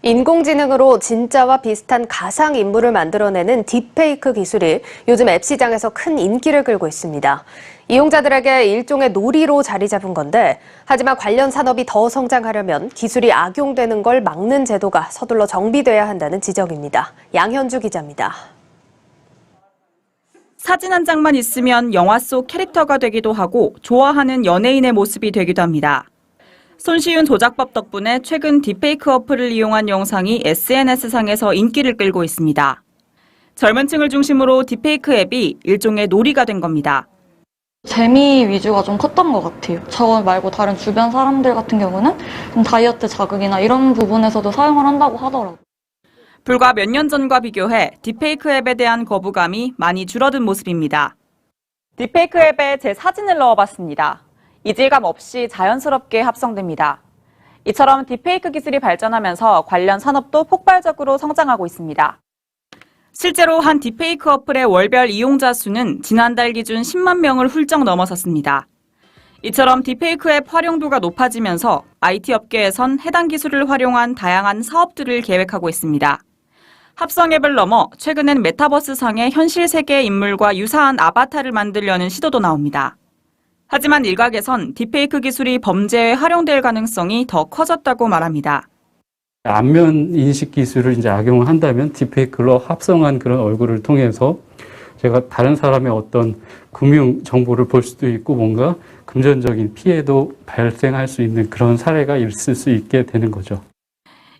인공지능으로 진짜와 비슷한 가상 인물을 만들어내는 딥페이크 기술이 요즘 앱 시장에서 큰 인기를 끌고 있습니다. 이용자들에게 일종의 놀이로 자리 잡은 건데, 하지만 관련 산업이 더 성장하려면 기술이 악용되는 걸 막는 제도가 서둘러 정비돼야 한다는 지적입니다. 양현주 기자입니다. 사진 한 장만 있으면 영화 속 캐릭터가 되기도 하고 좋아하는 연예인의 모습이 되기도 합니다. 손쉬운 조작법 덕분에 최근 딥페이크 어플을 이용한 영상이 SNS상에서 인기를 끌고 있습니다. 젊은 층을 중심으로 딥페이크 앱이 일종의 놀이가 된 겁니다. 재미 위주가 좀 컸던 것 같아요. 저 말고 다른 주변 사람들 같은 경우는 좀 다이어트 자극이나 이런 부분에서도 사용을 한다고 하더라고요. 불과 몇 년 전과 비교해 딥페이크 앱에 대한 거부감이 많이 줄어든 모습입니다. 딥페이크 앱에 제 사진을 넣어봤습니다. 이질감 없이 자연스럽게 합성됩니다. 이처럼 딥페이크 기술이 발전하면서 관련 산업도 폭발적으로 성장하고 있습니다. 실제로 한 딥페이크 어플의 월별 이용자 수는 지난달 기준 10만 명을 훌쩍 넘어섰습니다. 이처럼 딥페이크 앱 활용도가 높아지면서 IT 업계에선 해당 기술을 활용한 다양한 사업들을 계획하고 있습니다. 합성 앱을 넘어 최근엔 메타버스상의 현실 세계의 인물과 유사한 아바타를 만들려는 시도도 나옵니다. 하지만 일각에선 딥페이크 기술이 범죄에 활용될 가능성이 더 커졌다고 말합니다. 안면 인식 기술을 이제 악용을 한다면 딥페이크로 합성한 그런 얼굴을 통해서 제가 다른 사람의 어떤 금융 정보를 볼 수도 있고 뭔가 금전적인 피해도 발생할 수 있는 그런 사례가 있을 수 있게 되는 거죠.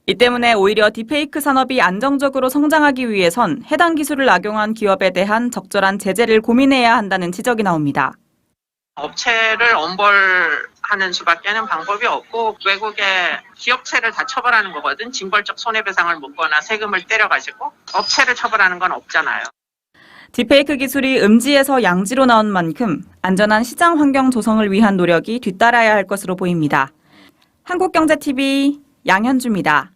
이 때문에 오히려 딥페이크 산업이 안정적으로 성장하기 위해선 해당 기술을 악용한 기업에 대한 적절한 제재를 고민해야 한다는 지적이 나옵니다. 업체를 엄벌하는 수밖에는 방법이 없고 외국의 기업체를 다 처벌하는 거거든. 징벌적 손해배상을 묻거나 세금을 때려가지고 업체를 처벌하는 건 없잖아요. 딥페이크 기술이 음지에서 양지로 나온 만큼 안전한 시장 환경 조성을 위한 노력이 뒤따라야 할 것으로 보입니다. 한국경제TV 양현주입니다.